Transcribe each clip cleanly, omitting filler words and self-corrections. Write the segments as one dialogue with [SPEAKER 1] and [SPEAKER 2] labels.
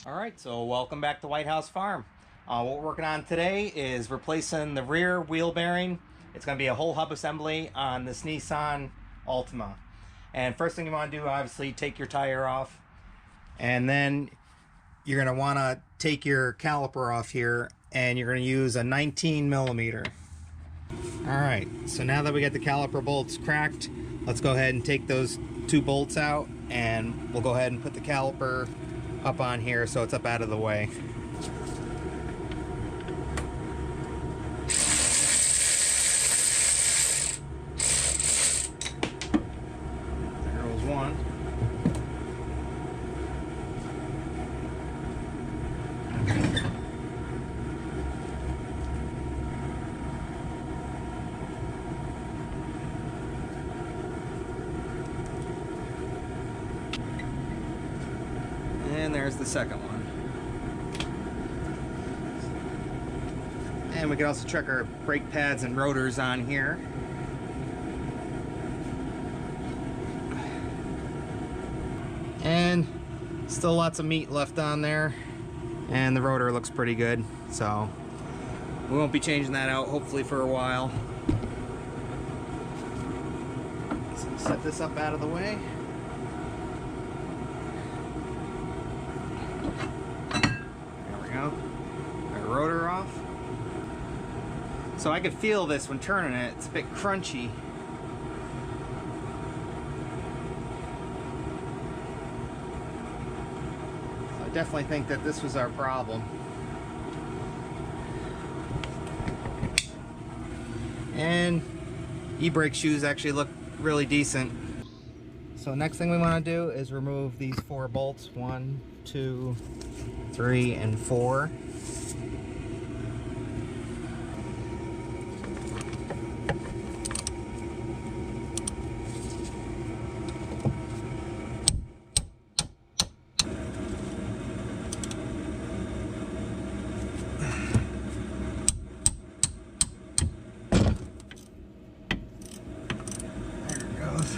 [SPEAKER 1] Alright, so welcome back to White House Farm. What we're working on today is replacing the rear wheel bearing. It's going to be a whole hub assembly on this Nissan Altima. And first thing you want to do, obviously, take your tire off. And then you're going to want to take your caliper off here, and you're going to use a 19 millimeter. Alright, so now that we got the caliper bolts cracked, let's go ahead and take those two bolts out, and we'll go ahead and put the caliper up on here so it's up out of the way. There goes one. And there's the second one. And we can also check our brake pads and rotors on here. And still lots of meat left on there. And the rotor looks pretty good, so we won't be changing that out hopefully for a while. So set this up out of the way. Our rotor off. So I could feel this when turning it. It's a bit crunchy. So I definitely think that this was our problem. And e-brake shoes actually look really decent. So next thing we want to do is remove these four bolts. 1, 2, 3, and 4. There it goes.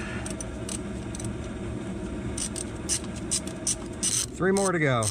[SPEAKER 1] 3 more to go.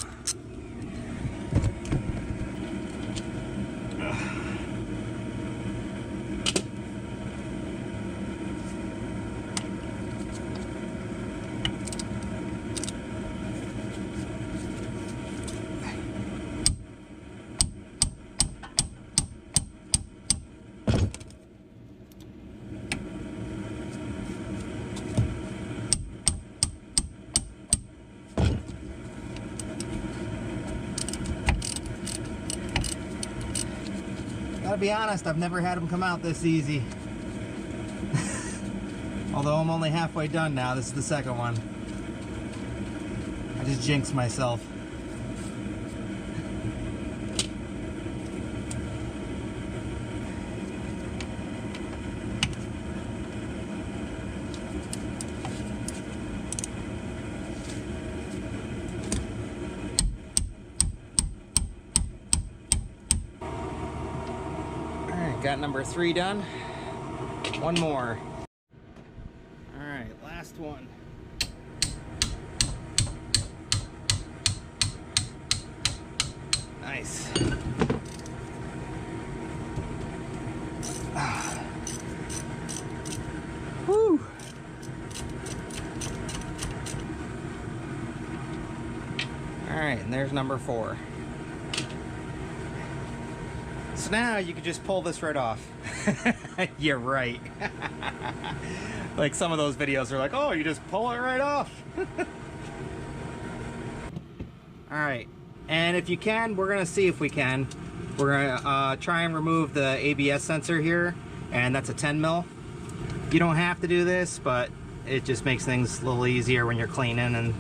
[SPEAKER 1] Gotta be honest, I've never had them come out this easy. Although I'm only halfway done now, this is the second one. I just jinxed myself. Got number 3 done. One more. Alright, last one. Nice. Whew. Alright, and there's number 4. So now you can just pull this right off. You're right. Like some of those videos are like, oh, you just pull it right off. Alright, and if you can, we're going to see if we can. We're going to try and remove the ABS sensor here, and that's a 10 mil. You don't have to do this, but it just makes things a little easier when you're cleaning and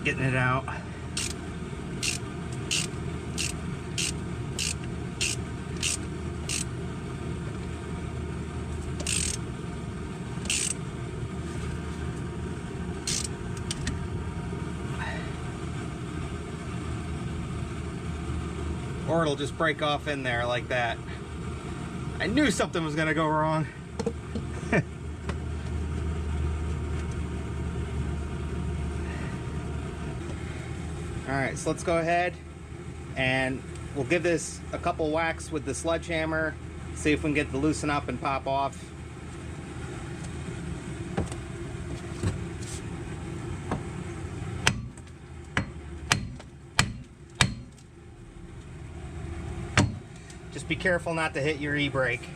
[SPEAKER 1] getting it out. Or it'll just break off in there like that. I knew something was gonna go wrong. Alright, so let's go ahead and we'll give this a couple whacks with the sledgehammer, see if we can get it to loosen up and pop off. Just be careful not to hit your e-brake.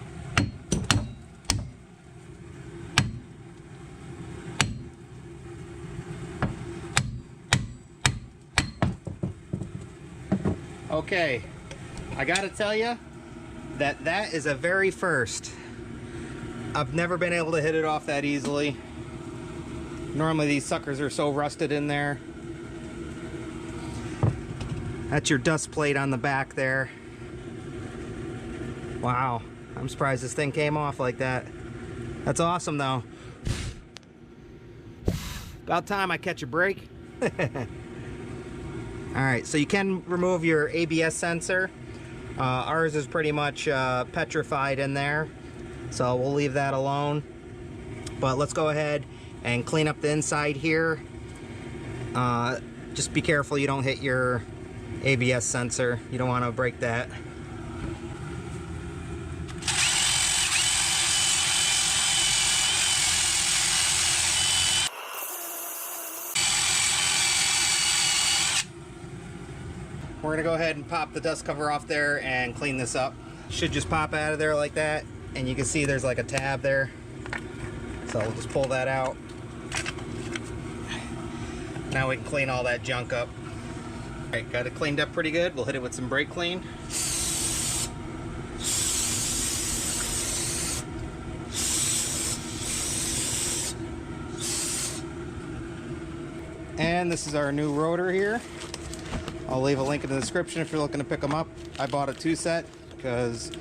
[SPEAKER 1] Okay, I gotta tell you that is a very first. I've never been able to hit it off that easily. Normally these suckers are so rusted in there. That's your dust plate on the back there. Wow, I'm surprised this thing came off like that. That's awesome though. About time I catch a break. Alright, so you can remove your ABS sensor. Ours is pretty much petrified in there, so we'll leave that alone. But let's go ahead and clean up the inside here. Just be careful you don't hit your ABS sensor. You don't want to break that. We're gonna go ahead and pop the dust cover off there and clean this up. Should just pop out of there like that, and you can see there's like a tab there. So we'll just pull that out. Now we can clean all that junk up. Alright, got it cleaned up pretty good. We'll hit it with some brake clean. And this is our new rotor here. I'll leave a link in the description if you're looking to pick them up. I bought a 2-set because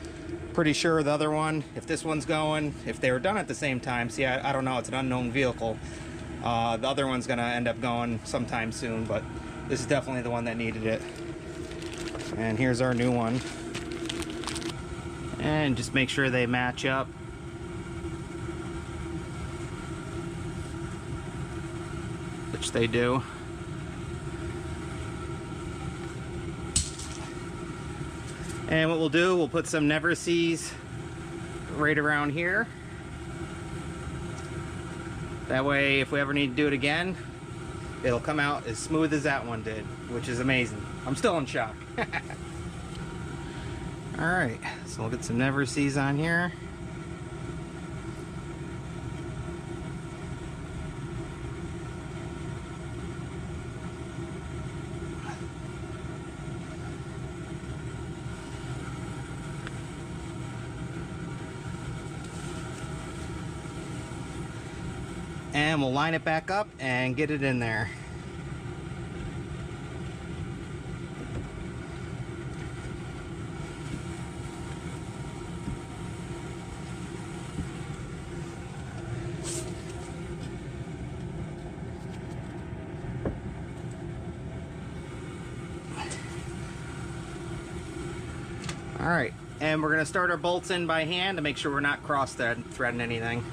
[SPEAKER 1] pretty sure the other one, if this one's going, if they were done at the same time, see, I don't know, it's an unknown vehicle. The other one's gonna end up going sometime soon, but this is definitely the one that needed it. And here's our new one. And just make sure they match up. Which they do. And what we'll do, we'll put some Never Sees right around here. That way, if we ever need to do it again, it'll come out as smooth as that one did, which is amazing. I'm still in shock. Alright, so we'll get some Never Sees on here. And we'll line it back up and get it in there. All right, and we're gonna start our bolts in by hand to make sure we're not cross-threading anything.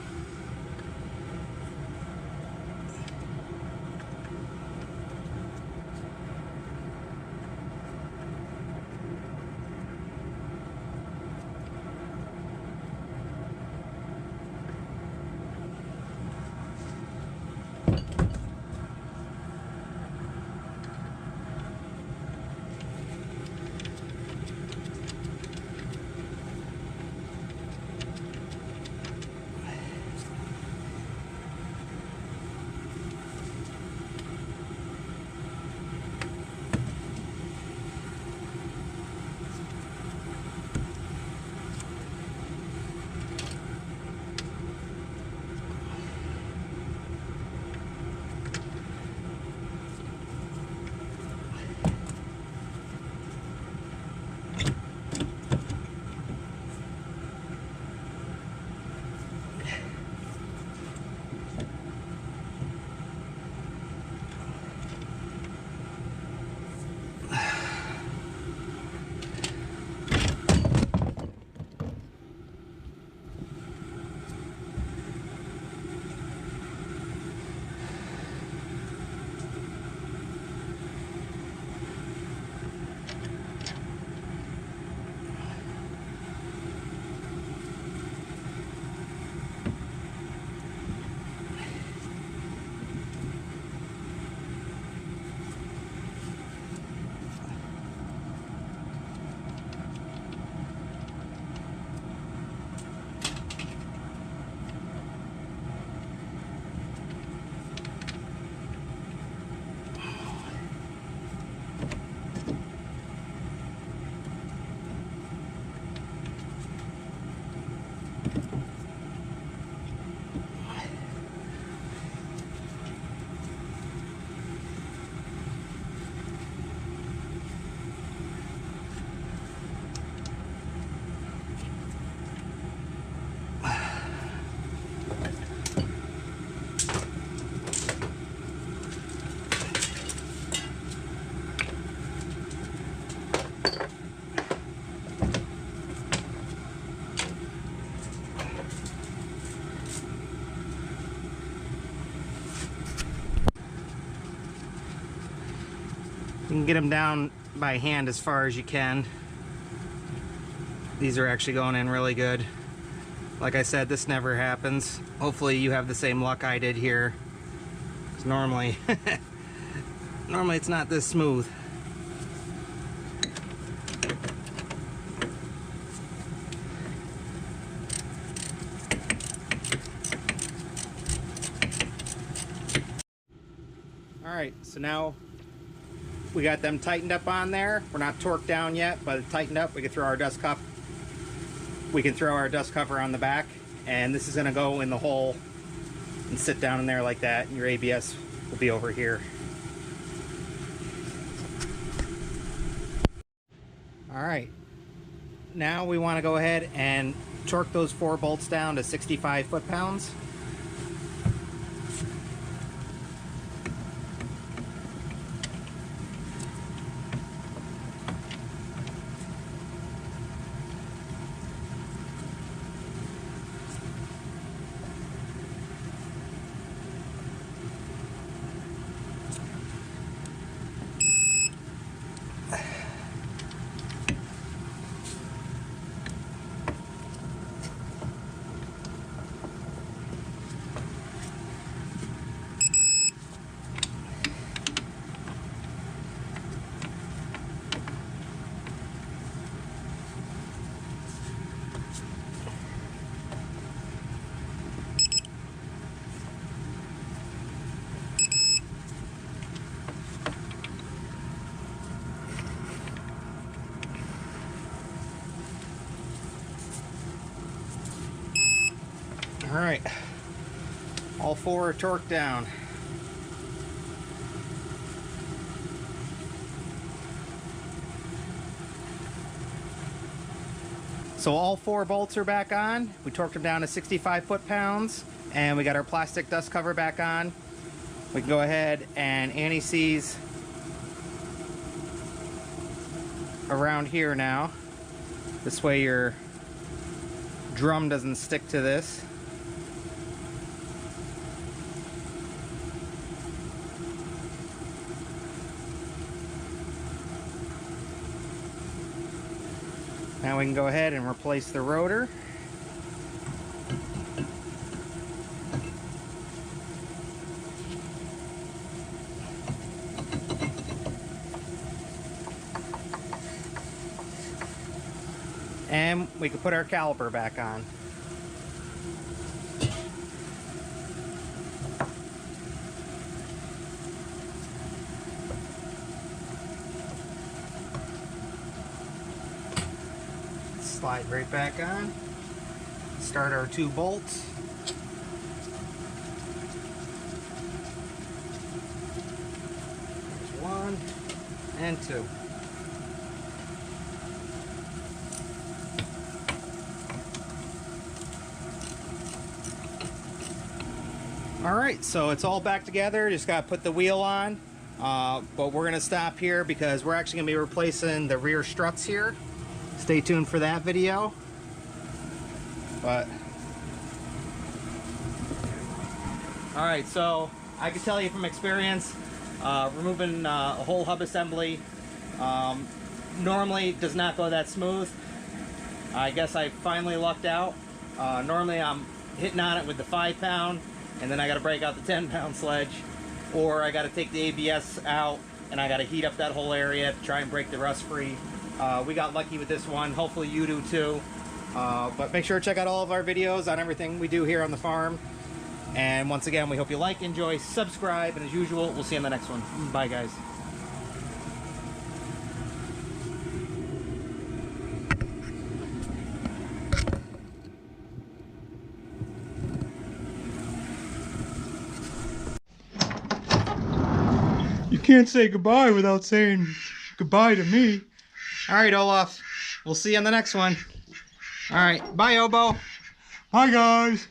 [SPEAKER 1] can get them down by hand as far as you can. These are actually going in really good. Like I said, this never happens. Hopefully you have the same luck I did here. 'Cause normally, normally it's not this smooth. All right, so now we got them tightened up on there. We're not torqued down yet, but it's tightened up. We can throw our dust cup. We can throw our dust cover on the back, and this is going to go in the hole and sit down in there like that, and your ABS will be over here. All right, now we want to go ahead and torque those 4 bolts down to 65 foot-pounds. All right, all 4 are torqued down. So all 4 bolts are back on. We torqued them down to 65 foot-pounds, and we got our plastic dust cover back on. We can go ahead and anti-seize around here now. This way your drum doesn't stick to this. Now we can go ahead and replace the rotor. And we can put our caliper back on. Slide right back on. Start our 2 bolts. There's 1 and 2. All right, so it's all back together. Just got to put the wheel on. But we're going to stop here because we're actually going to be replacing the rear struts here. Stay tuned for that video. But all right, so I can tell you from experience, removing a whole hub assembly normally does not go that smooth. I guess I finally lucked out. Normally I'm hitting on it with the 5-pound, and then I got to break out the 10-pound sledge, or I got to take the ABS out and I got to heat up that whole area to try and break the rust free. We got lucky with this one. Hopefully you do too. But make sure to check out all of our videos on everything we do here on the farm. And once again, we hope you like, enjoy, subscribe, and as usual, we'll see you in the next one. Bye, guys.
[SPEAKER 2] You can't say goodbye without saying goodbye to me.
[SPEAKER 1] All right, Olaf. We'll see you on the next one. All right. Bye, Obo.
[SPEAKER 2] Hi, guys.